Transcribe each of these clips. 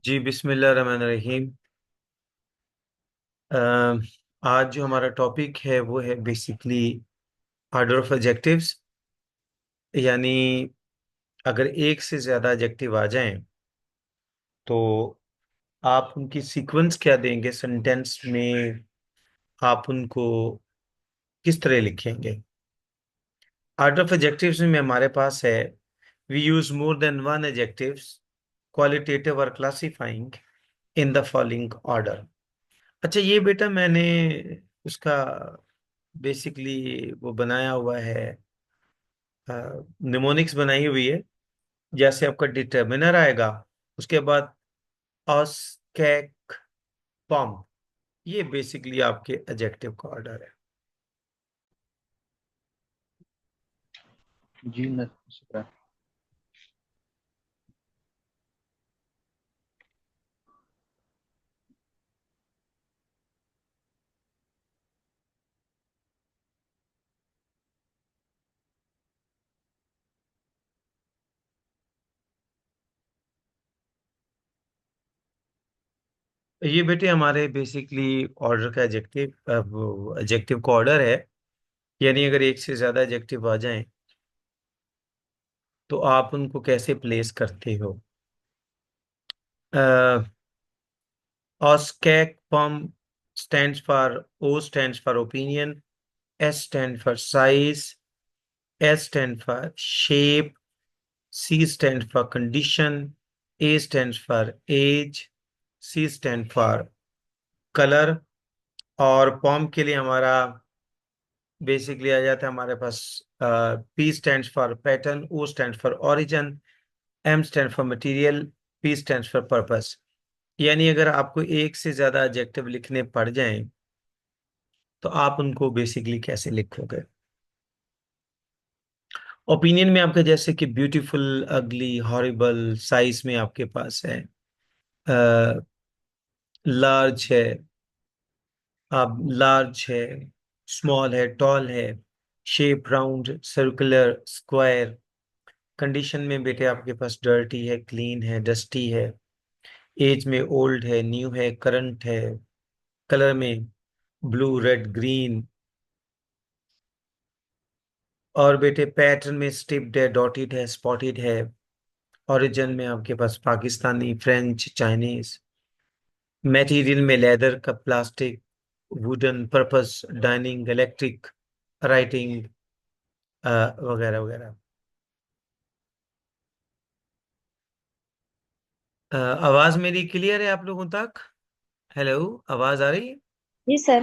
जी बिस्मिल्लाह रहमान रहीम। आज जो हमारा टॉपिक है वो है बेसिकली ऑर्डर ऑफ एडजेक्टिव्स। यानी अगर एक से ज़्यादा एडजेक्टिव आ जाएं तो आप उनकी सीक्वेंस क्या देंगे सेंटेंस में, आप उनको किस तरह लिखेंगे। ऑर्डर ऑफ एडजेक्टिव्स में हमारे पास है we use more than one adjectives qualitative और classifying in the following order. अच्छा ये बेटा मैंने उसका बेसिकली वो बनाया हुआ है, निमोनिक्स बनाई हुई है। जैसे आपका डिटर्मिनर आएगा, उसके बाद अस, कैक, पम, ये बेसिकली आपके एडजेक्टिव का ऑर्डर है। जी न शुक्रिया। ये बेटे हमारे बेसिकली ऑर्डर का एडजेक्टिव एडजेक्टिव का ऑर्डर है। यानी अगर एक से ज्यादा एडजेक्टिव आ जाएं तो आप उनको कैसे प्लेस करते हो। ऑस्कैक पम stands for O stands for opinion, S stands for size, S stands for shape, C stands for condition, A stands for age, C stands for color। और पॉम के लिए हमारा बेसिकली आ जाता है हमारे पास P stands for pattern, O stands for origin, M stands for material, P stands for purpose। यानी अगर आपको एक से ज्यादा एडजेक्टिव लिखने पड़ जाएं तो आप उनको बेसिकली कैसे लिखोगे। ओपिनियन में आपका जैसे कि ब्यूटीफुल, अगली, हॉरिबल। साइज में आपके पास है लार्ज है, अब लार्ज है, स्मॉल है, टॉल है। Shape round, circular, square. Condition में बेटे आपके पास डर्टी है, क्लीन है, डस्टी है। एज में ओल्ड है, न्यू है, करंट है। कलर में ब्लू, रेड, ग्रीन। और बेटे पैटर्न में स्ट्रिप्ड है, डॉटेड है, स्पॉटेड है। ओरिजिन में आपके पास पाकिस्तानी, फ्रेंच, चाइनीज। मटेरियल में लेदर का, plastic, wooden. Purpose dining, electric, writing वगैरह वगैरह। आवाज मेरी क्लियर है आप लोगों तक? हेलो, आवाज आ रही है? जी सर।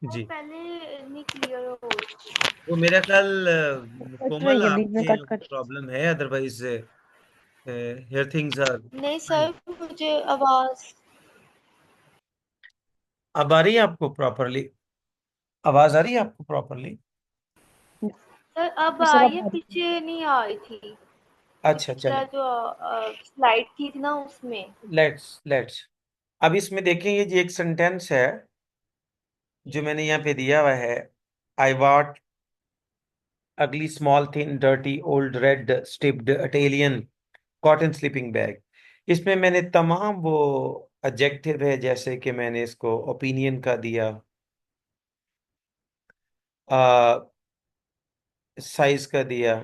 वो जी। पहले नहीं क्लियर हो। वो मेरा ख्याल कट कोमल रही है, बीच में आपके कट यहाँ कट। प्रॉब्लम है, अदरवाइज हियर थिंग्स आर नहीं फाइन। सर, मुझे आवाज। अब आ रही है आपको प्रॉपरली? आवाज आ रही है आपको प्रॉपरली? सर अब जी। आई अब है, आ रही है। पीछे नहीं आ रही थी। अच्छा पिछला चलिए। जो स्लाइड थी ना उसमें। लेट्स अब इसमें देखें, ये जी एक सेंटेंस है जो मैंने यहाँ पे दिया हुआ है। I what ugly, small, thin, dirty, old, red, striped, Italian, cotton sleeping bag. इसमें मैंने तमाम वो एडजेक्टिव है, जैसे कि मैंने इसको ओपिनियन का दिया, साइज का दिया,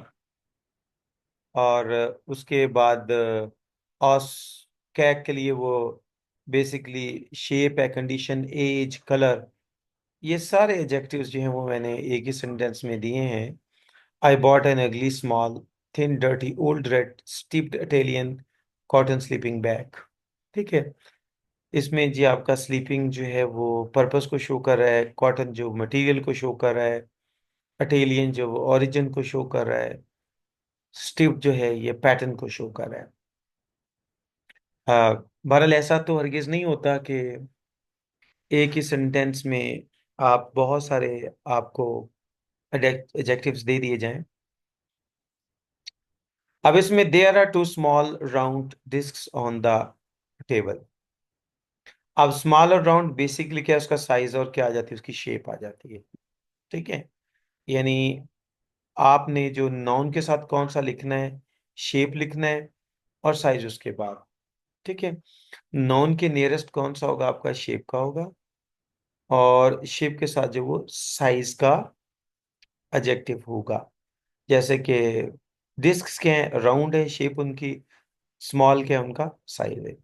और उसके बाद ऑस, कैक के लिए वो बेसिकली शेप है, कंडीशन, एज, कलर। ये सारे एडजेक्टिव्स जो हैं वो मैंने एक ही सेंटेंस में दिए हैं। आई बॉट एन अगली, small, thin, dirty, old, red, steeped, Italian, cotton sleeping bag. ठीक है। इसमें जी आपका स्लीपिंग जो है वो पर्पस को शो कर रहा है, कॉटन जो मटेरियल को शो कर रहा है, इटालियन जो वो ओरिजिन को शो कर रहा है, स्टीप जो है ये पैटर्न को शो कर रहा है। हाँ, बहरहाल ऐसा तो हरगिज नहीं होता कि एक ही सेंटेंस में आप बहुत सारे आपको एडजेक्टिव्स दे दिए जाएं। अब इसमें there are two small round discs on the table. अब स्मॉल और राउंड बेसिकली क्या है, उसका साइज और क्या आ जाती है, उसकी शेप आ जाती है। ठीक है। यानी आपने जो नाउन के साथ कौन सा लिखना है, शेप लिखना है और साइज उसके बाद। ठीक है। नाउन के नियरेस्ट कौन सा होगा आपका? शेप का होगा, और शेप के साथ जो वो साइज का एडजेक्टिव होगा। जैसे कि डिस्क के राउंड है शेप उनकी, स्मॉल के उनका साइज है।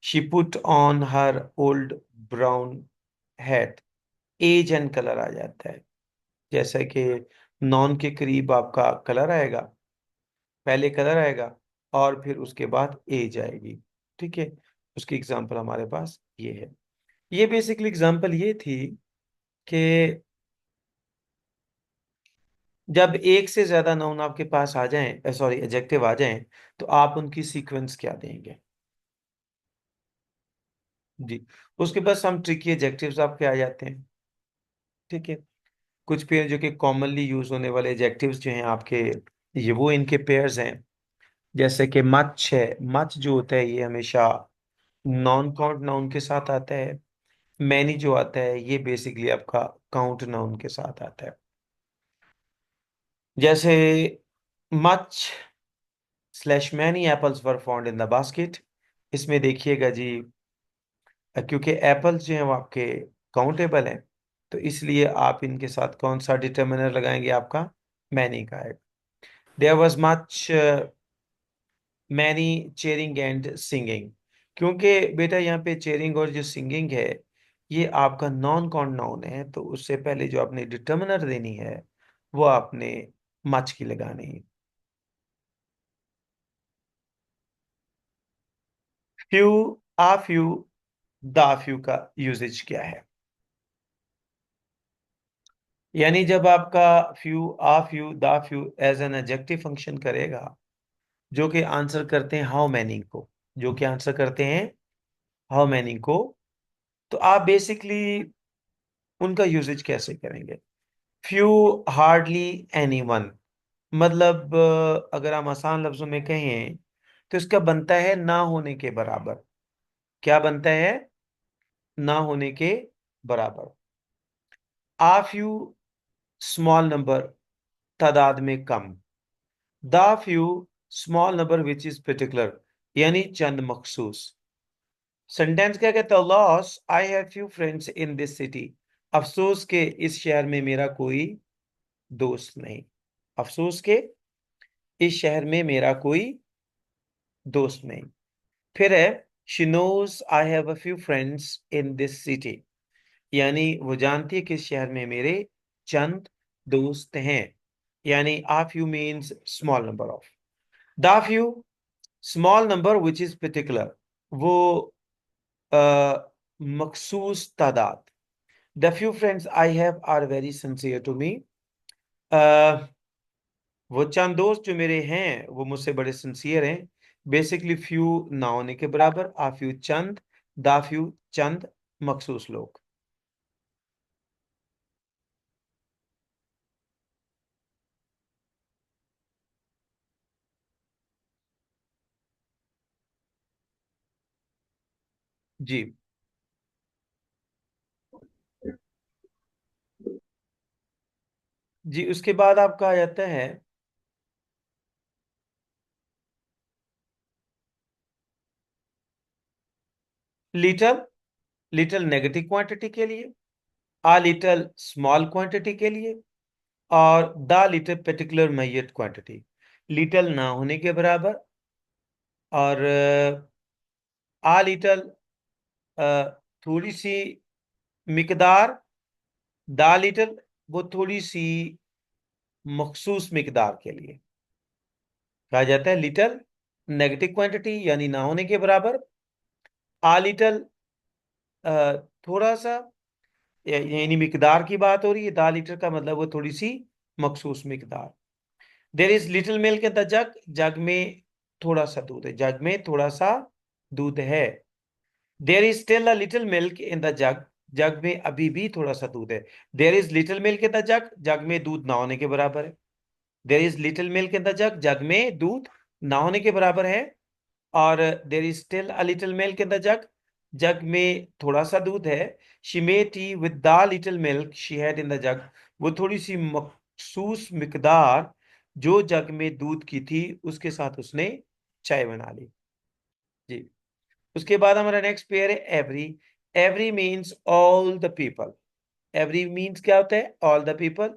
She put on her old brown hat, age and colour आ जाता है। जैसे कि नॉन के करीब आपका कलर आएगा, पहले कलर आएगा और फिर उसके बाद एज आएगी। ठीक है, उसकी एग्जांपल हमारे पास ये है। ये बेसिकली एग्जांपल ये थी कि जब एक से ज्यादा नाउन आपके पास आ जाएं, सॉरी एडजेक्टिव आ जाएं, तो आप उनकी सीक्वेंस क्या देंगे। जी, उसके बाद हम ट्रिकी एडजेक्टिव्स आपके आ जाते हैं। ठीक है, कुछ पेयर जो कि कॉमनली यूज होने वाले एडजेक्टिव्स जो हैं आपके, ये वो इनके पेयर्स हैं। जैसे कि मच है, मच जो होता है ये हमेशा नॉन काउंट नाउन के साथ आता है। मैनी जो आता है ये बेसिकली आपका काउंट नाउन के साथ आता है। जैसे much slash many apples were found in the basket, इसमें देखिएगा जी, क्योंकि एप्पल्स जो हैं वो आपके काउंटेबल हैं, तो इसलिए आप इनके साथ कौन सा डिटर्मिनर लगाएंगे? आपका मैनी का है। There was much many cheering and singing, क्योंकि बेटा यहाँ पे चेयरिंग और जो सिंगिंग है ये आपका नॉन काउंट नाउन है, तो उससे पहले जो आपने डिटर्मिनर देनी है वो आपने मच की लगानी है। Few, a few, the few का यूजेज क्या है? यानी जब आपका few, a few, the few as an adjective function करेगा, जो कि आंसर करते हैं हाउ मैनी को, जो कि आंसर करते हैं हाउ मैनी को, तो आप बेसिकली उनका यूजेज कैसे करेंगे? फ्यू, हार्डली, एनीवन, मतलब अगर हम आसान लफ्जों में कहें तो इसका बनता है ना होने के बराबर। क्या बनता है? ना होने के बराबर। आ फ्यू, स्मॉल नंबर, तादाद में कम। The few, small number which is particular, यानी चंद मखसूस। सेंटेंस क्या कहता है? Alas I have few friends in this city, अफसोस के इस शहर में मेरा कोई दोस्त नहीं। अफसोस के इस शहर में मेरा कोई दोस्त नहीं। फिर है she knows I have a few friends in this city, यानी वो जानती है कि इस शहर में मेरे चंद दोस्त हैं। यानी a few means small number of. The few, small number which is particular, वो मखसूस तादाद। The few friends I have are very sincere to me, वो चंद दोस्त जो मेरे हैं वो मुझसे बड़े सिंसियर हैं। बेसिकली फ्यू ना होने के बराबर, आ फ्यू चंद, दा फ्यू चंद मखसूस लोग। जी, जी उसके बाद आपका आ जाता है लिटल। लिटल नेगेटिव क्वांटिटी के लिए, आ लिटल स्मॉल क्वांटिटी के लिए, और द लिटल पर्टिकुलर मैयत क्वांटिटी। लिटल ना होने के बराबर, और आ लिटल थोड़ी सी मिकदार, द लिटल वो थोड़ी सी मखसूस मिकदार के लिए। कहा जाता है लिटल नेगेटिव क्वांटिटी यानी ना होने के बराबर, आ लिटल थोड़ा सा, यानी मिकदार की बात हो रही है। दा लीटर का मतलब वो थोड़ी सी मखसूस मिकदार। There is little milk in the jug, jug में थोड़ा सा दूध है, जग में थोड़ा सा दूध है। There is still a little milk in the jug, jug में अभी भी थोड़ा सा दूध है। There is little milk in the jug, jug में दूध ना होने के बराबर है। There is little milk in the jug, jug में दूध ना होने के बराबर है। और there is still a little milk in the jug, jug में थोड़ा सा दूध है। She made T with the little milk she had in the जग, वो थोड़ी सी मखसूस मिकदार जो जग में दूध की थी उसके साथ उसने चाय बना ली। जी, उसके बाद हमारा नेक्स्ट पेयर है every. Every means all the people. Every means क्या होता है? All the people.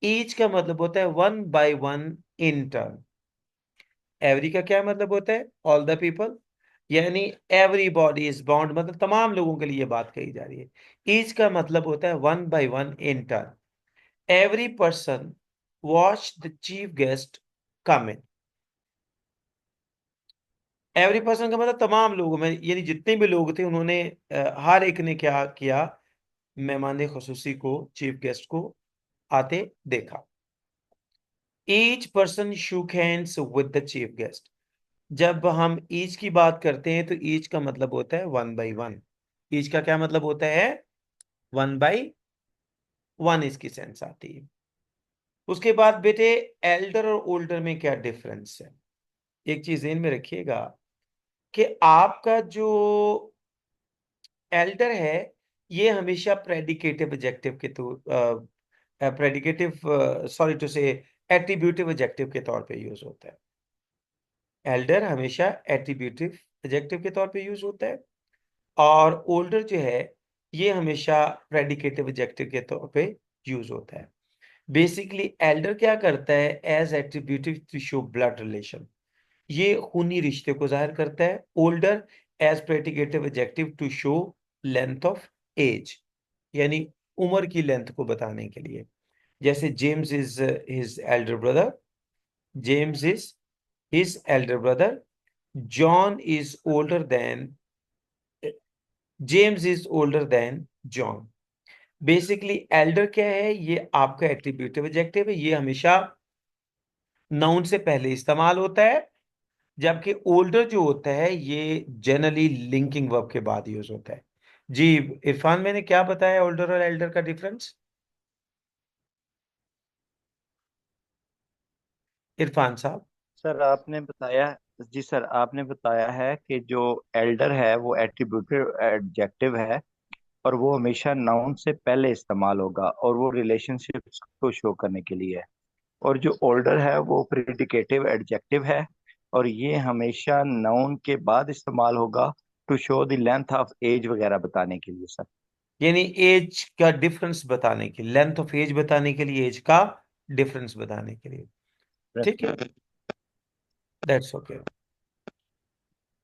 ईच का मतलब होता है one by one in turn. Every का क्या मतलब होता है? ऑल द पीपल, यानी एवरीबॉडी इज बाउंड, मतलब तमाम लोगों के लिए बात कही जा रही है। ईच का मतलब होता है one by one in turn. Every person watch the chief guest come in. Every person का मतलब तमाम लोगों में, यानी जितने भी लोग थे उन्होंने हर एक ने क्या किया? मेहमान खुसूसी को, चीफ गेस्ट को आते देखा। Each person shook hands with the chief guest. जब हम ईच की बात करते हैं तो ईच का मतलब होता है वन बाई वन। ईच का क्या मतलब होता है? वन बाई वन इसकी सेंस आती है। उसके बाद बेटे, एल्डर और ओल्डर में क्या डिफरेंस है? एक चीज ध्यान में रखिएगा कि आपका जो एल्डर है ये हमेशा प्रेडिकेटिव एडजेक्टिव के तो प्रेडिकेटिव, सॉरी टू से, एट्रीब्यूटिव एडजेक्टिव के तौर पे यूज होता है। एल्डर हमेशा एट्रीब्यूटिव एडजेक्टिव के तौर पे यूज होता है, और ओल्डर जो है ये हमेशा प्रेडिकेटिव एडजेक्टिव के तौर पे यूज होता है। बेसिकली एल्डर क्या करता है? As attributive to show blood relation, ये खूनी रिश्ते को जाहिर करता है। Older as predicative adjective to show length of age, यानी उम्र की लेंथ को बताने के लिए। जैसे James is his elder brother, James is his elder brother, John is older than, James is older than John. Basically elder क्या है? ये आपका एट्रीब्यूटिव एडजेक्टिव है, ये हमेशा नाउन से पहले इस्तेमाल होता है, जबकि ओल्डर जो होता है ये जनरली लिंकिंग वर्ब के बाद यूज होता है। जी इरफान, मैंने क्या बताया ओल्डर और एल्डर का डिफरेंस? इरफान साहब। सर आपने बताया जी सर आपने बताया है कि जो एल्डर है वो एट्रीब्यूटिव एडजेक्टिव है और वो हमेशा नाउन से पहले इस्तेमाल होगा और वो रिलेशनशिप्स को शो करने के लिए है। और जो ओल्डर है वो प्रेडिकेटिव एडजेक्टिव है और ये हमेशा नाउन के बाद इस्तेमाल होगा to show the length of age वगैरह बताने के लिए सर। यानी एज का डिफरेंस बताने के लिए, लेंथ ऑफ एज बताने के लिए, एज का डिफरेंस बताने के लिए। ठीक है, दैट्स ओके।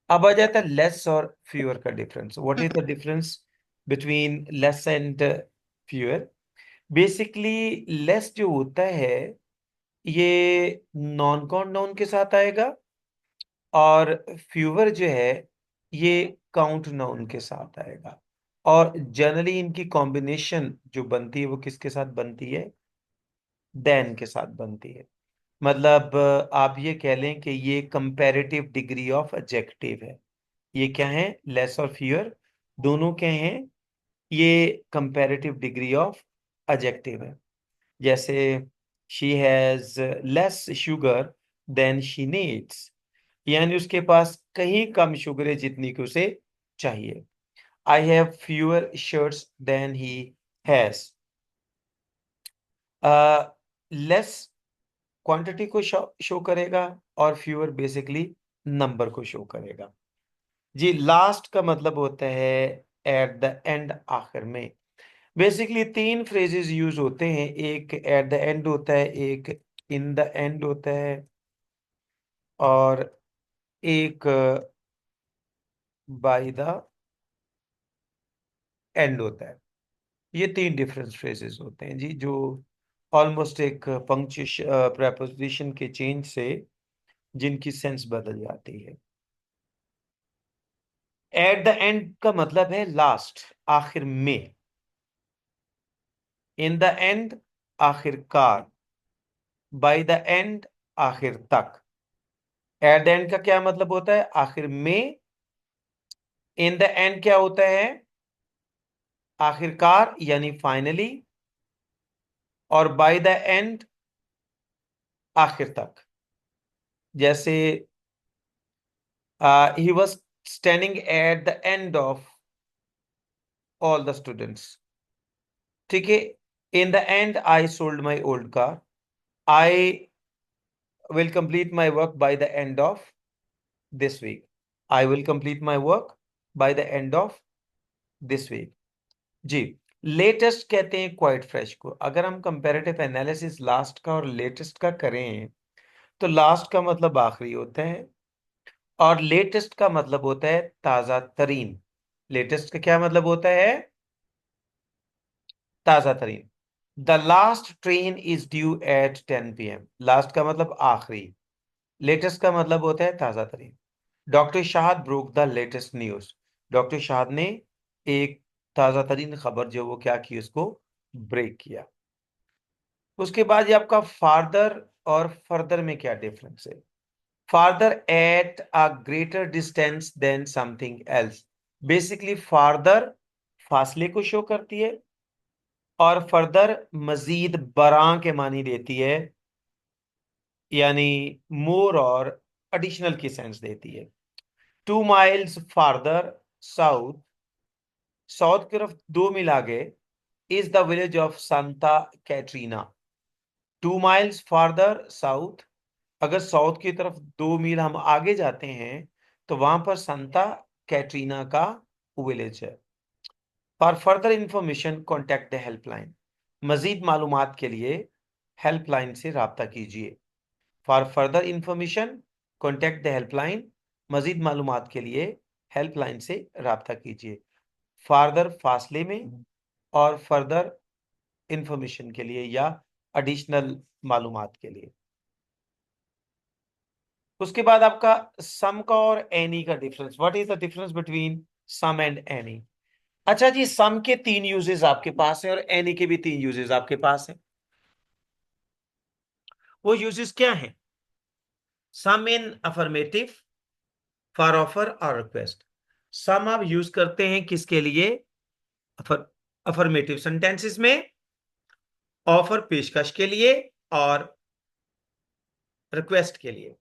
अब आ जाता है लेस और फ्यूअर का difference. What is the difference between less and fewer? Basically less जो होता है ये नॉन काउंट नाउन के साथ आएगा, और फ्यूवर जो है ये काउंट नाउन के साथ आएगा। और जनरली इनकी कॉम्बिनेशन जो बनती है वो किसके साथ बनती है? देन के साथ बनती है। मतलब आप ये कह लें कि ये कंपैरेटिव डिग्री ऑफ एडजेक्टिव है। ये क्या है? लेस और फ्यूअर दोनों क्या हैं? ये कंपैरेटिव डिग्री ऑफ एडजेक्टिव है। जैसे she has less sugar than she needs, यानी उसके पास कहीं कम शुगर है जितनी कि उसे चाहिए। I have fewer shirts than he has. Less quantity को शो करेगा, और फ्यूअर बेसिकली नंबर को शो करेगा। जी लास्ट का मतलब होता है एट द एंड, आखिर में। बेसिकली तीन फ्रेजेस यूज होते हैं, एक एट द एंड होता है, एक इन द एंड होता है, और एक बाय द एंड होता है। ये तीन डिफरेंट फ्रेजेस होते हैं जी, जो ऑलमोस्ट एक पंक्चुएशन प्रेपोजिशन के चेंज से जिनकी सेंस बदल जाती है। एट द एंड का मतलब है लास्ट, आखिर में। इन द एंड, आखिरकार। बाय द एंड, आखिर तक। एट द एंड का क्या मतलब होता है? आखिर में। इन द एंड क्या होता है? आखिरकार, यानी फाइनली। और बाय द एंड, आखिर तक। जैसे he was standing at the end of all the students. ठीक है, in the end I sold my old car, I will complete my work by the end of this week. I will complete my work by the end of this week. जी, latest कहते हैं quite fresh को। अगर हम comparative analysis last का और latest का करें तो लास्ट का मतलब आखिरी होता है और लेटेस्ट का मतलब होता है ताजा तरीन। लेटेस्ट का क्या मतलब होता है? ताजा तरीन। The last train is due eight 10 PM। Last का मतलब आखिरी, लेटेस्ट का मतलब होता है ताजा तरीन। Doctor Shahid broke the latest news. Doctor Shahid ने एक ताजा तरीन खबर जो वो क्या की, उसको ब्रेक किया। उसके बाद ये आपका फार्दर और फर्दर में क्या डिफरेंस है? Farther at a greater distance than something else. Basically farther फासले को शो करती है और फर्दर मजीद बरां के मानी देती है, यानी मोर और एडिशनल की सेंस देती है। 2 miles फार्दर साउथ, साउथ की तरफ 2 मील आगे, is the village of Santa Katrina. 2 miles farther south, अगर साउथ की तरफ 2 मील हम आगे जाते हैं तो वहां पर संता कैटरीना का विलेज है। For further information contact the helpline. मजीद मालूमात के लिए हेल्पलाइन से राब्ता कीजिए। For further information contact the helpline. मजीद मालूमात के लिए हेल्पलाइन से राब्ता कीजिए। फार्दर फासले में और फर्दर इंफॉर्मेशन के लिए या एडिशनल मालूमात के लिए। उसके बाद आपका सम का और एनी का difference. What is the difference between some and any? अच्छा जी, सम के 3 यूजेस आपके पास है और एनी के भी 3 यूजेस आपके पास है। वो यूजेस क्या हैं? सम इन अफर्मेटिव, फॉर ऑफर और रिक्वेस्ट। सम आप यूज करते हैं किसके लिए? अफर्मेटिव सेंटेंसेस में, ऑफर पेशकश के लिए और रिक्वेस्ट के लिए।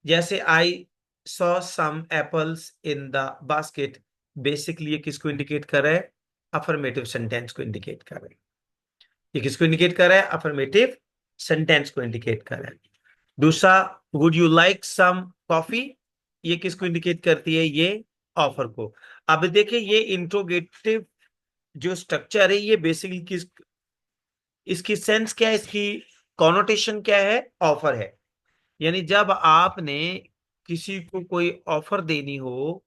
जैसे I saw some apples in the basket, basically ये किसको इंडिकेट कर रहा है? अफर्मेटिव सेंटेंस को इंडिकेट कर रहा है। ये किसको इंडिकेट कर रहा है? अफर्मेटिव सेंटेंस को इंडिकेट कर रहा है। दूसरा, would you like some coffee, ये किसको इंडिकेट करती है? ये ऑफर को। अब देखिए ये इंट्रोगेटिव जो स्ट्रक्चर है ये बेसिकली किस, इसकी सेंस क्या है, इसकी कॉनोटेशन क्या है? ऑफर है। यानी जब आपने किसी को कोई ऑफर देनी हो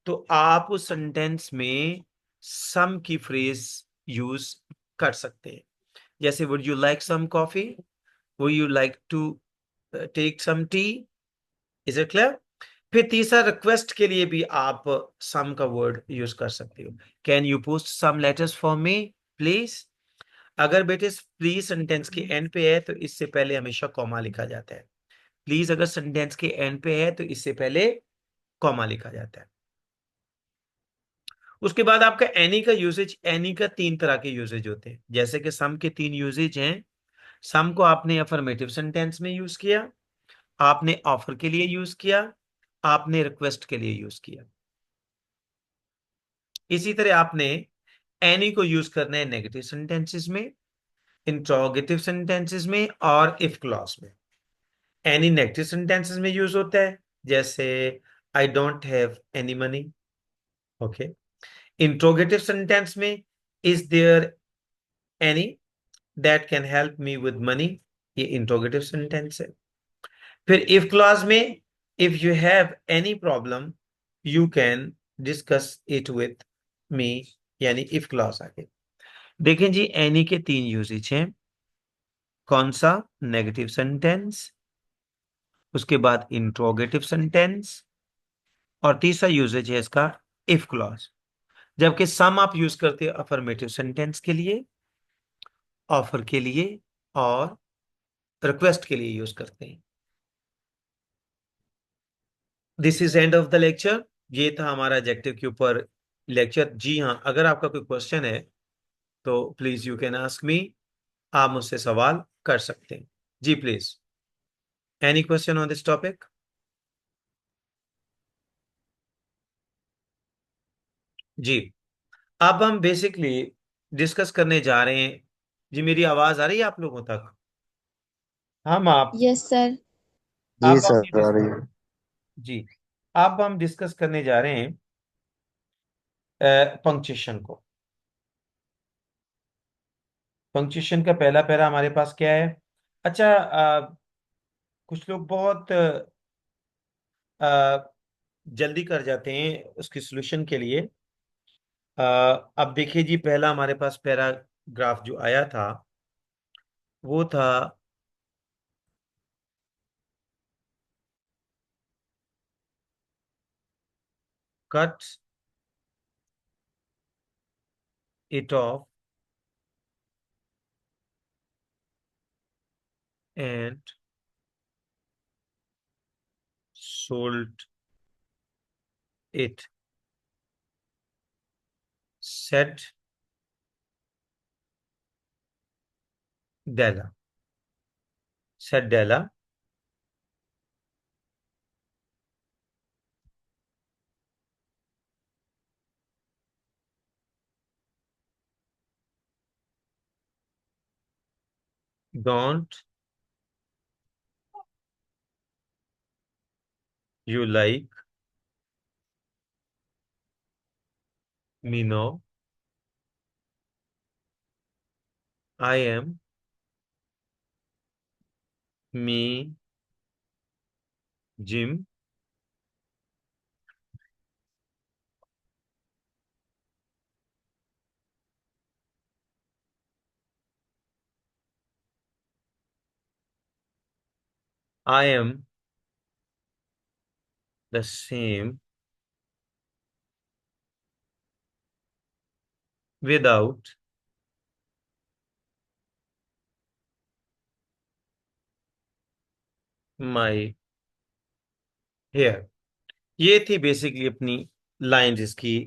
तो आप उस सेंटेंस में सम की फ्रेज यूज कर सकते हैं। जैसे would you like some coffee, would you like to take some tea. Is it clear? फिर तीसरा, रिक्वेस्ट के लिए भी आप सम का वर्ड यूज कर सकते हो। Can you post some letters for me please. अगर बेटे प्लीज सेंटेंस के एंड पे है तो इससे पहले हमेशा कॉमा लिखा जाता है। प्लीज अगर सेंटेंस के एंड पे है तो इससे पहले कॉमा लिखा जाता है। उसके बाद आपका एनी का यूजेज। एनी का 3 तरह के यूजेज होते हैं। जैसे कि सम के 3 यूजेज हैं। सम को आपने अफर्मेटिव सेंटेंस में यूज किया, आपने ऑफर के लिए यूज किया, आपने रिक्वेस्ट के लिए यूज किया। इसी तरह आपने एनी को यूज करना है नेगेटिव सेंटेंसेस में, इंट्रोगेटिव सेंटेंसेस में और इफ क्लॉज में। एनी नेगेटिव सेंटेंसेस में यूज होता है, जैसे I don't have any money. Okay. Interrogative sentence में, is there any that can help me with money, ये इंट्रोगेटिव सेंटेंस है। फिर इफ क्लॉज में, if you have any problem you can discuss it with me, यानी if clause आगे। देखें जी, any के 3 usage हैं। कौन सा? नेगेटिव सेंटेंस, उसके बाद इंट्रोगेटिव सेंटेंस और तीसरा यूजेज है इसका इफ क्लॉज। जबकि सम आप यूज करते हैं अफर्मेटिव सेंटेंस के लिए, ऑफर के लिए और रिक्वेस्ट के लिए यूज करते हैं। This is end of the lecture. ये था हमारा एडजेक्टिव के ऊपर लेक्चर। जी हाँ, अगर आपका कोई क्वेश्चन है तो please you can ask me, आप मुझसे सवाल कर सकते हैं। जी please, any question on this topic? जी, अब हम बेसिकली डिस्कस करने जा रहे हैं। जी मेरी आवाज आ रही है आप लोगों तक? हम आप यस सर। जी अब हम ये सर आ रही है। जी अब हम डिस्कस करने जा रहे हैं पंक्चुएशन को। पंक्चुएशन का पहला पैरा हमारे पास क्या है? अच्छा, कुछ लोग बहुत जल्दी कर जाते हैं उसकी सॉल्यूशन के लिए। अब देखिए जी, पहला हमारे पास पैराग्राफ जो आया था वो था cut it off and sold it, said Della, said Della. Don't you like me no, I am me Jim, I am the same without my hair. ये थी बेसिकली अपनी लाइन इसकी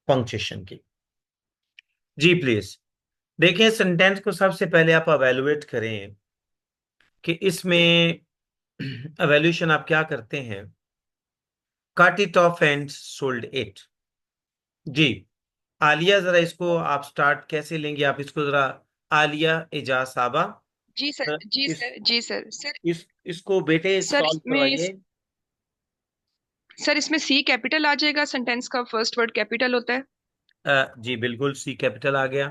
पंक्चुएशन की। जी प्लीज देखिए, सेंटेंस को सबसे पहले आप अवेलुएट करें कि इसमें एवेल्यूशन आप क्या करते हैं। Cut it off and sold it. जी आलिया, जरा इसको आप स्टार्ट कैसे लेंगे आप इसको जरा। आलिया एजाज साहबा, जी सर, जी इस सर, जी सर। सर, इसको बेटे सर सॉल्व इसमें करवाइए। सर इसमें सी कैपिटल आ जाएगा, सेंटेंस का फर्स्ट वर्ड कैपिटल होता है। जी बिल्कुल, सी कैपिटल आ गया।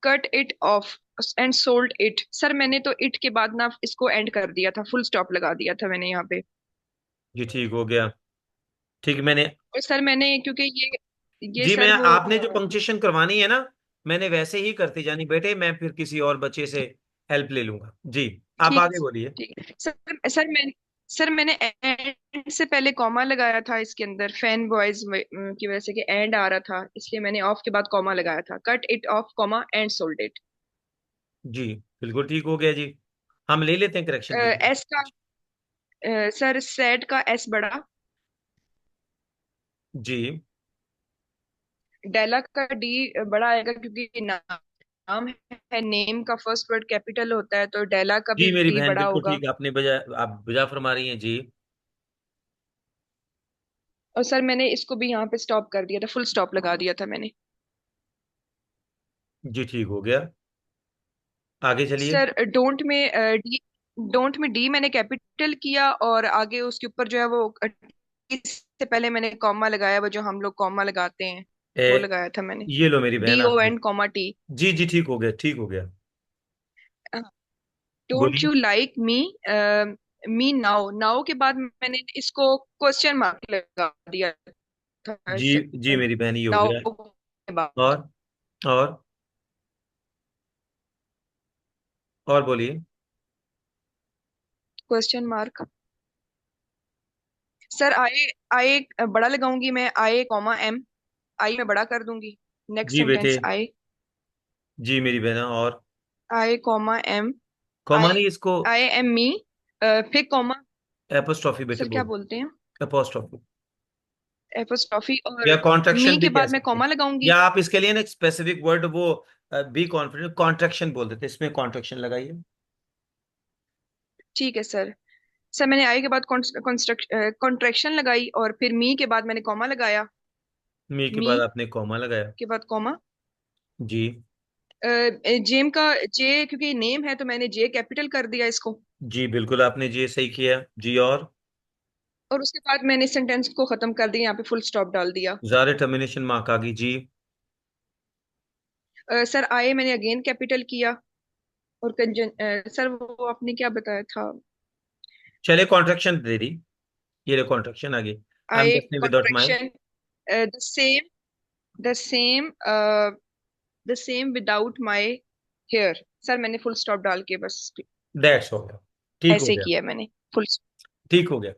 Cut it off and sold it. Sir मैंने तो इट के बाद ना इसको एंड कर दिया था, फुल स्टॉप लगा दिया था मैंने यहाँ पे। जी ठीक हो गया। ठीक, मैंने और सर मैंने क्योंकि ये जी मैं सर वो आपने जो पंक्चुएशन करवानी है ना, मैंने वैसे ही करती जानी बेटे, मैं फिर किसी और बच्चे से हेल्प ले लूंगा। जी आप ठीक आगे बोलिए। ठीक है सर मैंने एंड से पहले कॉमा लगाया था इसके अंदर, फैन बॉयज की वजह से कि एंड आ रहा था, इसलिए मैंने ऑफ के बाद कॉमा लगाया था। Cut it off comma and sold it. जी बिल्कुल ठीक हो गया जी। हम ले लेते हैं करेक्शन की। एस का सर सेड का एस बड़ा, जी डेला का डी बड़ा आएगा क्योंकि नाम है, नेम का फर्स्ट वर्ड कैपिटल होता है, तो डेला का जी भी मेरी डी बहन बड़ा बिल्कुल होगा। ठीक, आपने बजा आप बजा फरमा रही हैं जी। और सर मैंने इसको भी यहाँ पे स्टॉप कर दिया था, फुल स्टॉप लगा दिया था मैंने। जी ठीक हो गया, आगे चलिए। सर डोंट में डी मैंने कैपिटल किया, और आगे उसके ऊपर जो है वो से पहले मैंने कॉमा लगाया, वो जो हम लोग कॉमा लगाते हैं वो ए, लगाया था मैंने। ये लो मेरी बहन डी ओ आपने। And comma T. जी जी ठीक हो गया, ठीक हो गया। डोंट बोलिए। You like me, me now, now के बाद मैंने इसको क्वेश्चन मार्क लगा दिया था जी जी मेरी बहन, ये हो नाउ गया। के बाद। और और और बोलिए। Question mark. सर आई आई बड़ा लगाऊंगी मैं, आई कॉमा एम, आई में बड़ा कर दूंगी। नेक्स्ट जी बेटे। सेंटेंस आई, जी मेरी बहन, और आई कॉमा एम, कॉमा आई नहीं, इसको आई एम मी, फिर कॉमा। एपोस्ट्रॉफी बेटे सर क्या बोल, बोलते हैं? एपोस्ट्रॉफी एपोस्ट्रॉफी, या और कॉन्ट्रैक्शन मी भी के कह बाद मैं सकते हैं। कॉमा लगाऊंगी। या आप इसके लिए ना एक स्पेसिफिक वर्ड वो बी कॉन्फिडेंट कॉन्ट्रैक्शन बोल देते हैं, इसमें कॉन्ट्रैक्शन लगाइए। ठीक है सर। सर मैंने आई के बाद कॉन्ट्रैक्शन लगाई, और फिर मी के बाद मैंने कॉमा लगाया। मी के मी बाद आपने कॉमा लगाया। के बाद कॉमा। जी जेम का जे, क्योंकि नेम है तो मैंने जे कैपिटल कर दिया इसको। जी बिल्कुल आपने जी सही किया जी। और और उसके बाद मैंने सेंटेंस को खत्म कर दिया, यहाँ पे फुल स्टॉप डाल दिया। ज़ारे टर्मिनेशन मार्क आ गई जी। सर आई मैंने अगेन कैपिटल किया, और सर वो आपने क्या बताया था? चले कॉन्ट्रैक्शन दे दी, ये रे कॉन्ट्रैक्शन आ गई। I am I listening without my. Contraction, the same, the same, the same without my hair. Sir मैंने फुल स्टॉप डाल के बस दैट्स हो गया, ठीक हो ऐसे गया, किया मैंने फुल। ठीक हो गया।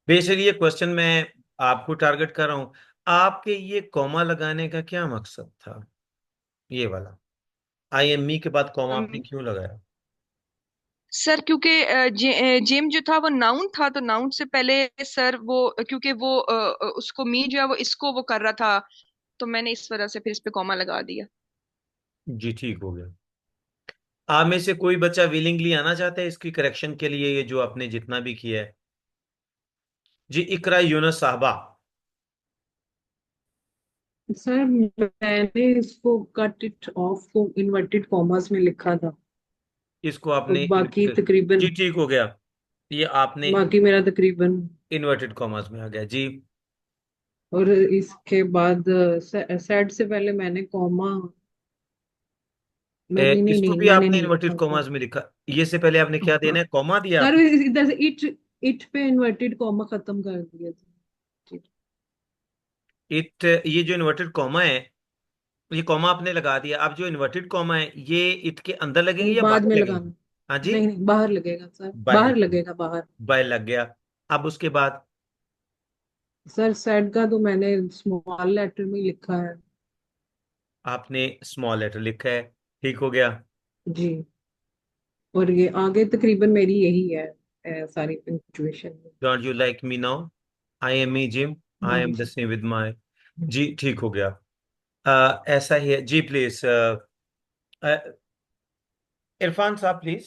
बेसिकली ये क्वेश्चन मैं आपको टारगेट कर रहा हूं, आपके ये कॉमा लगाने का क्या मकसद था, ये वाला आई एम मी के बाद कॉमा आपने क्यों लगाया? सर क्योंकि जिम जो था वो नाउन था, तो नाउन से पहले सर वो, क्योंकि वो उसको मी जो है वो इसको वो कर रहा था, तो मैंने इस वजह से फिर इस पे कॉमा लगा दिया। जी ठीक हो गया। आप में से कोई बच्चा विलिंगली आना चाहता है इसकी करेक्शन के लिए, ये जो आपने जितना भी किया है? जी इकरा यूनस साहबा। सर मैंने इसको कट इट ऑफ को इन्वर्टेड कॉमर्स में लिखा था, इसको और आपने बाकी तकरीबन, जी ठीक हो गया, ये आपने बाकी मेरा तकरीबन, इन्वर्टेड कॉमर्स में आ गया जी। और इसके बाद सेड से पहले मैंने कॉमा, मैंने नहीं इसको नहीं भी मैंने आपने नहीं इन्वर्टेड लिखा था। कॉमर्स में लिखा, ये से पहले आपने क्या हाँ देना है, कॉमा दिया सर, आपने? इधर से इट, इट पे इन्वर्टेड कॉमा खत्म कर दिया था जी। इट, ये जो इन्वर्टेड कॉमा है, ये कॉमा आपने लगा दिया, अब जो इन्वर्टेड कॉमा है ये इट के अंदर लगेंगे वो या बाद बाहर में लगेंगे? लगाना। हाँ जी, नहीं नहीं, बाहर लगेगा सर, बाय बाहर लग गया, लगेगा बाहर। बाय लग गया। अब उसके बाद सर सेड का तो मैंने स्मॉल लेटर में ही लिखा है आपने स्मॉल लेटर लिखा है, ठीक हो गया। जी। और ये आगे तकरीबन मेरी यही है, सारी punctuation. Don't you like me now, I am me Jim, I हाँ am the G. Same with my. जी ठीक हो गया। ऐसा ही है जी, प्लीज इरफान साहब प्लीज।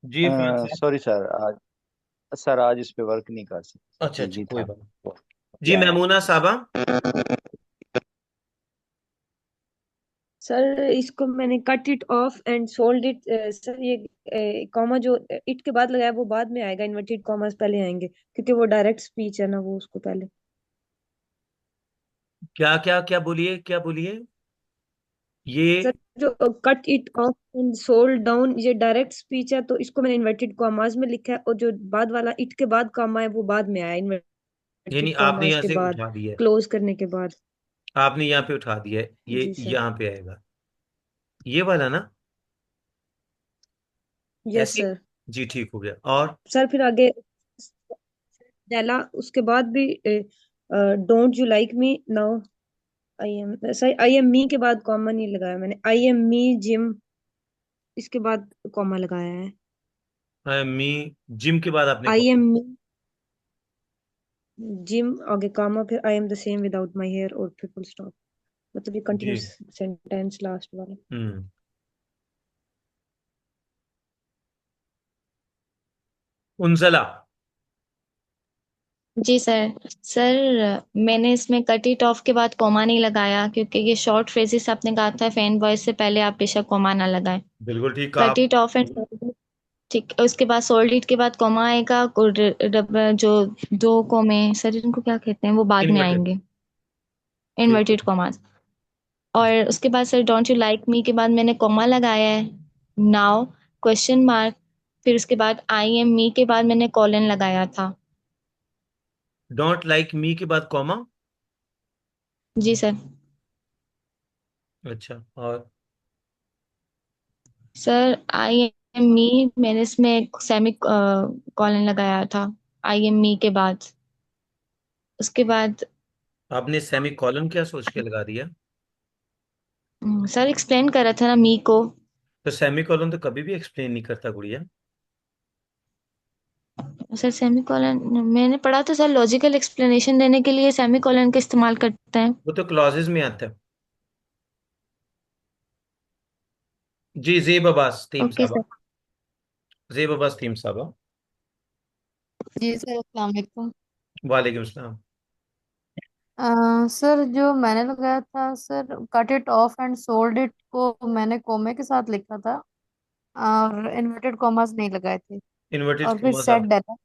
जी इरफान साहब। सॉरी सर, आज सर आज इस पे वर्क नहीं कर सकते, अच्छा अच्छा, बिजी कोई था। बात नहीं। जी क्या है? मैमूना साहबा। सर इसको मैंने cut it off and sold it. Sir ये कॉमा जो इट के बाद लगाया वो बाद में आएगा, इन्वर्टेड कॉमास पहले आएंगे, क्योंकि वो डायरेक्ट स्पीच है ना, वो उसको पहले। क्या क्या क्या बोलिए, क्या बोलिए सर ये? जो cut it off and sold down, ये डायरेक्ट स्पीच है, तो इसको मैंने इन्वर्टेड कॉमास में लिखा है, और जो बाद वाला इट के बाद कॉमा है वो बाद में आया, यानी इन्वर्टेड आपने कॉमास यहाँ के से बाद, उठा दिया है, क्लोज करने के बाद। आपने यहाँ पे उठा दिया है, ये जी सर। यहाँ पे आएगा, ये वाला ना, यस ऐसे? सर। जी ठीक हो गया। और सर फिर आगे डेला, उसके बाद भी don't you like me now, I M, सही आई एम मी के बाद कॉमा नहीं लगाया मैंने, आई एम मी जिम, इसके बाद कॉमा लगाया है। आई एम मी जिम के बाद आपने आई कौन? एम मी जिम, आगे कॉमा, फिर I am the same without my hair, और फिर फुल स्टॉप, मतलब ये जी। कंटिन्यूस सेंटेंस लास्ट वाला। हम्म। उनजला। जी सर। सर मैंने इसमें कट इट ऑफ के बाद कॉमा नहीं लगाया, क्योंकि ये शॉर्ट फ्रेजेस आपने कहा था फैन वॉइस से पहले आप बेशक कॉमा ना लगाएं। बिल्कुल ठीक कहा कट आप। इट ऑफ एंड, ठीक, उसके बाद सोल्ड इट के बाद कॉमा आएगा, और जो दो कॉमे सर इनको क्या कहते हैं वो बाद में इन्वर्टेड। आएंगे, ठीक है। Inverted commas. और उसके बाद सर डोंट यू लाइक मी के बाद मैंने कॉमा लगाया है, नाउ क्वेश्चन मार्क, फिर उसके बाद आई एम मी के बाद मैंने कॉलन लगाया था। डोंट लाइक मी के बाद कॉमा। जी सर। अच्छा, और सर आई एम मी, मैंने इसमें सेमी कॉलन लगाया था आई एम मी के बाद। उसके बाद आपने सेमी कॉलन क्या सोच के लगा दिया? सर एक्सप्लेन कर रहा था ना मी को। तो सेमी कॉलन तो कभी भी एक्सप्लेन नहीं करता गुड़िया। सर सेमी कॉलन मैंने पढ़ा था सर, लॉजिकल एक्सप्लेनेशन देने के लिए सेमी कॉलन का इस्तेमाल करते हैं। वो तो क्लॉजेज में आता है। जी जेब अब्बास तीम ओके साहबा। सर। जेब अब्बास तीम साहबा। जी सर, अस्सलाम वालेकुम। वालेकुम सलाम। सर जो मैंने लगाया था sir, cut it off and sold it को मैंने कोमे के साथ लिखा था, और इन्वर्टेड कॉमास नहीं लगाए थे। इन्वर्टेड और फिर कॉमास सेट डाला,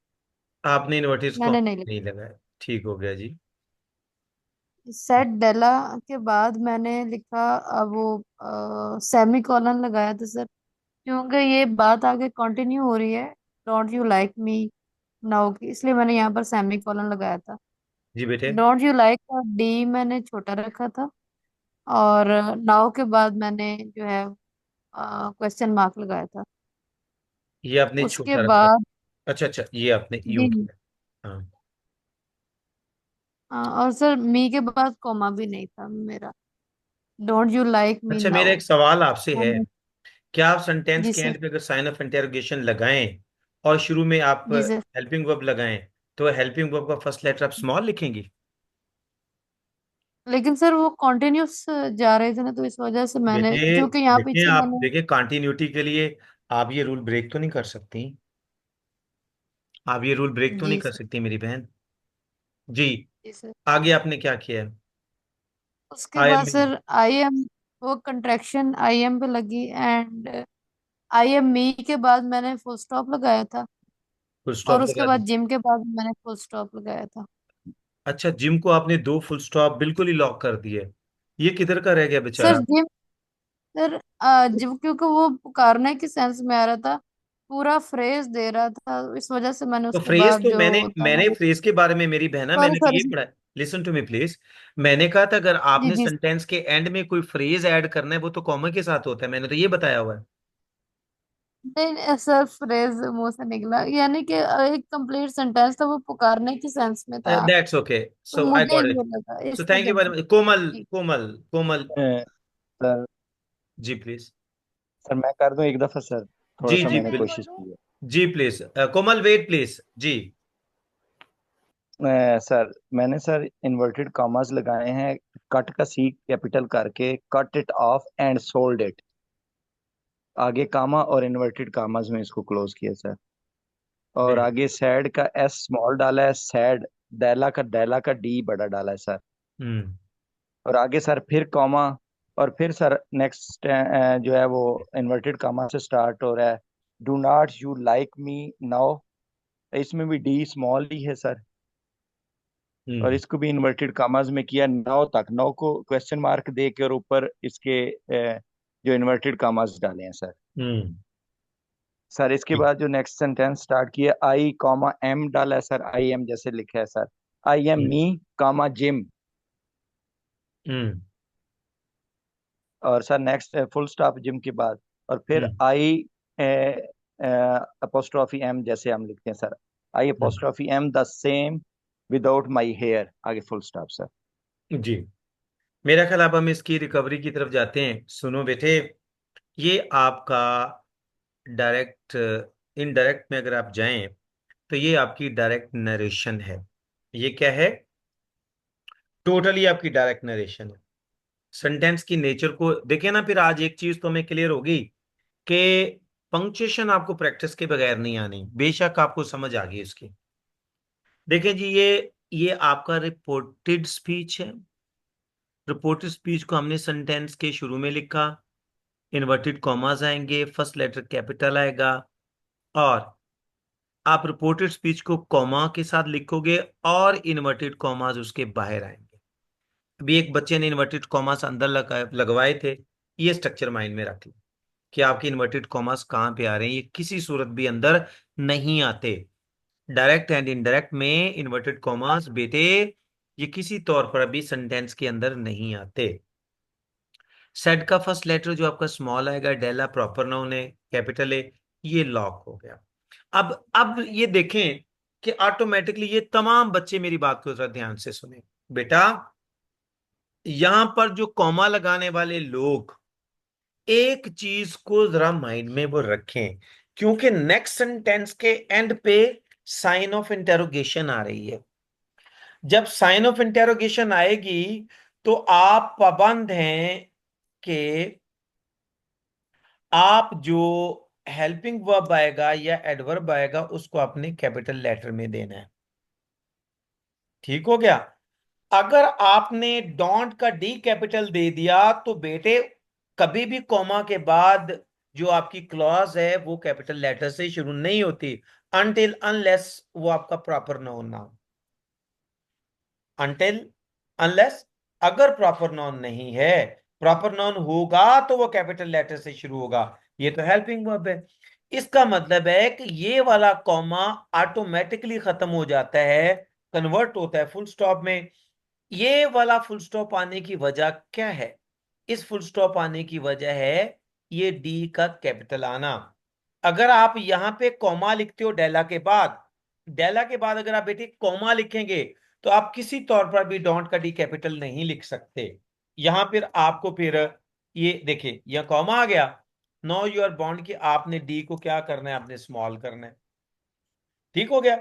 आपने इन्वर्टेड मैंने कॉमा नहीं नहीं लगाया, ठीक हो गया जी। सेट डाला के बाद मैंने लिखा, अब वो सेमी कॉलन लगाया था सर, क्योंकि ये बात आगे कंटिन्यू हो रही है don't you like me now की, इसलिए मैंने यहाँ पर सेमी कॉलन लगाया था। जी बेटे। डोंट यू लाइक का डी मैंने छोटा रखा था, और नाउ के बाद मैंने जो है क्वेश्चन मार्क लगाया था। ये आपने उसके छोटा रखा। बाद अच्छा अच्छा, ये आपने यूं जी, किया। हाँ। और सर मी के बाद कॉमा भी नहीं था मेरा, डोंट यू लाइक मी अच्छा, मेरा नाउ एक सवाल आपसे है, मैंने। क्या आप सेंटेंस जी के सर। एंड पे अगर साइन ऑफ इंटरोगेशन लगाएं और शुरू में आप जी सर, हेल्पिंग वर्ब लगाएं, तो हेल्पिंग वर्ब का फर्स्ट लेटर आप स्मॉल लिखेंगी? लेकिन सर वो कॉन्टिन्यूस जा रहे थे ना, तो इस वजह से मैंने, बेटे, क्योंकि यहाँ देखिए पीछे आप मैंने। देखिए कंटिन्यूटी के लिए आप ये रूल ब्रेक तो नहीं कर सकती, आप ये रूल ब्रेक तो नहीं जी कर सर। सकती मेरी बहन। जी। जी सर। आगे आपने क्या किया है? उसके आई बाद एम सर आई एम, वो कंट्रैक्शन आई एम पे लगी, एंड आई एम मी के बाद मैंने फुल स्टॉप लगाया था, फुल और स्टॉप उसके लगा दी। बाद जिम के बाद मैंने फुल स्टॉप लगाया था। अच्छा, जिम को आपने दो फुल स्टॉप बिल्कुल ही लॉक कर दिए, ये किधर का रह गया सर बेचारा? जिम, सर जिम क्योंकि वो पुकारने की सेंस में आ रहा था, पूरा फ्रेज दे रहा था, इस वजह से मैंने तो उसके फ्रेज बाद तो जो मैंने होता है ना मैंने वो। फ्रेज के बारे में, मेरी बहना, सॉरी मैंने तो सॉरी ये सर। पढ़ा है। Listen to me please. मैंने कहा था अगर जी आपने जी। सेंटेंस के एंड में कोई फ्रेज ऐड करना है वो तो कॉमा के साथ होता है, मैंने तो ये बताया हुआ है। नहीं नहीं, सर फ्रेज मुंह से निकला, यानी कि एक कंप्लीट सेंटेंस था, वो पुकारने की सेंस में था, दैट्स ओके, तो सो आई मुझे गॉट ये इट। लगा सो इस थैंक यू वजह वेरी से। मच। कोमल, जी। Komal, Komal. Sir ji please. Sir मैं कर दूं एक दफा सर, थोड़ा जी सा जी मैंने प्लीज। कोशिश की है। जी प्लीज, कोमल वेट प्लीज जी। सर मैंने सर इन्वर्टेड कॉमास लगाए हैं, कट का सी कैपिटल करके, cut it off and sold it, आगे कामा और इन्वर्टेड कॉमास में इसको क्लोज किया सर। और वेरी। आगे सैड का एस स्मॉल डाला है, सैड दैला का डी बड़ा डाला है सर। हम्म। और आगे सर फिर कॉमा, और फिर सर नेक्स्ट जो है वो इन्वर्टेड कॉमा से स्टार्ट हो रहा है, do not you like me now, इसमें भी डी स्मॉल ही है सर। और हम्म। इसको भी इन्वर्टेड कॉमास में किया, नौ तक, नौ को क्वेश्चन मार्क दे के और ऊपर इसके जो इन्वर्टेड कॉमास डाले हैं सर। हम्म। सर इसके ठीक। बाद जो नेक्स्ट सेंटेंस स्टार्ट किया, आई कॉमा एम डाला है सर, आई एम जैसे लिखा है sir, I am hmm. Me comma Jim. Hmm. और sir next full stop Jim के बाद, और फिर हम्म। आई अपोस्ट्रॉफी एम जैसे हम लिखते हैं sir, I hmm. Apostrophe m the same without my hair, आगे फुल स्टॉप सर। जी। मेरा ख्याल अब हम इसकी रिकवरी की तरफ जाते हैं। सुनो बेटे, ये आपका डायरेक्ट, इनडायरेक्ट में अगर आप जाएं तो ये आपकी डायरेक्ट नरेशन है। ये क्या है? टोटली आपकी डायरेक्ट नरेशन है। सेंटेंस की नेचर को देखें ना, फिर आज एक चीज तो हमें क्लियर होगी कि पंक्चुएशन आपको प्रैक्टिस के बगैर नहीं आनी, बेशक आपको समझ आ गई उसकी। देखें जी, ये आपका रिपोर्टेड स्पीच है। रिपोर्टेड स्पीच को हमने सेंटेंस के शुरू में लिखा, इन्वर्टेड कॉमास आएंगे, फर्स्ट लेटर कैपिटल आएगा, और आप रिपोर्टेड स्पीच को कॉमा के साथ लिखोगे और इन्वर्टेड कॉमास उसके बाहर आएंगे। अभी एक बच्चे ने इन्वर्टेड कॉमास अंदर लगवाए थे, ये स्ट्रक्चर माइंड में रख लो कि आपके इन्वर्टेड कॉमास कहाँ पे आ रहे हैं, ये किसी सूरत भी अंदर नहीं आते। डायरेक्ट एंड इनडायरेक्ट में इन्वर्टेड कॉमास बेटे ये किसी तौर पर अभी सेंटेंस के अंदर नहीं आते। सेड का फर्स्ट लेटर जो आपका स्मॉल आएगा, डेला प्रॉपर नाउन है, कैपिटल है, ये लॉक हो गया। अब ये देखें कि ऑटोमेटिकली ये तमाम बच्चे मेरी बात को जरा ध्यान से सुने बेटा। यहां पर जो कॉमा लगाने वाले लोग एक चीज को जरा माइंड में वो रखें, क्योंकि नेक्स्ट सेंटेंस के एंड पे साइन ऑफ इंटेरोगेशन आ रही है। जब साइन ऑफ इंटेरोगेशन आएगी तो आप पाबंद हैं कि आप जो हेल्पिंग वर्ब आएगा या एडवर्ब आएगा उसको अपने कैपिटल लेटर में देना है। ठीक हो गया? अगर आपने डोंट का डी कैपिटल दे दिया तो बेटे कभी भी कॉमा के बाद जो आपकी क्लॉज है वो कैपिटल लेटर से शुरू नहीं होती अनटिल अनलेस वो आपका प्रॉपर नाउन ना हो। अनटिल अनलेस, अगर प्रॉपर नाउन नहीं है, प्रॉपर नाउन होगा तो वो कैपिटल लेटर से शुरू होगा। ये तो हेल्पिंग वर्ब है। इसका मतलब है कि ये वाला कॉमा ऑटोमेटिकली खत्म हो जाता है, कन्वर्ट होता है फुल स्टॉप में। ये वाला फुल स्टॉप आने की वजह क्या है? इस फुल स्टॉप आने की वजह है ये डी का कैपिटल आना। अगर आप यहां पे कॉमा लिखते हो डेला के बाद, डेला के बाद अगर आप बेटे कॉमा लिखेंगे तो आप किसी तौर पर भी डोंट का डी कैपिटल नहीं लिख सकते। यहां फिर आपको फिर ये देखिए यह कॉमा आ गया, नो यू आर बॉन्ड की आपने डी को क्या करना है, आपने स्मॉल करना है। ठीक हो गया।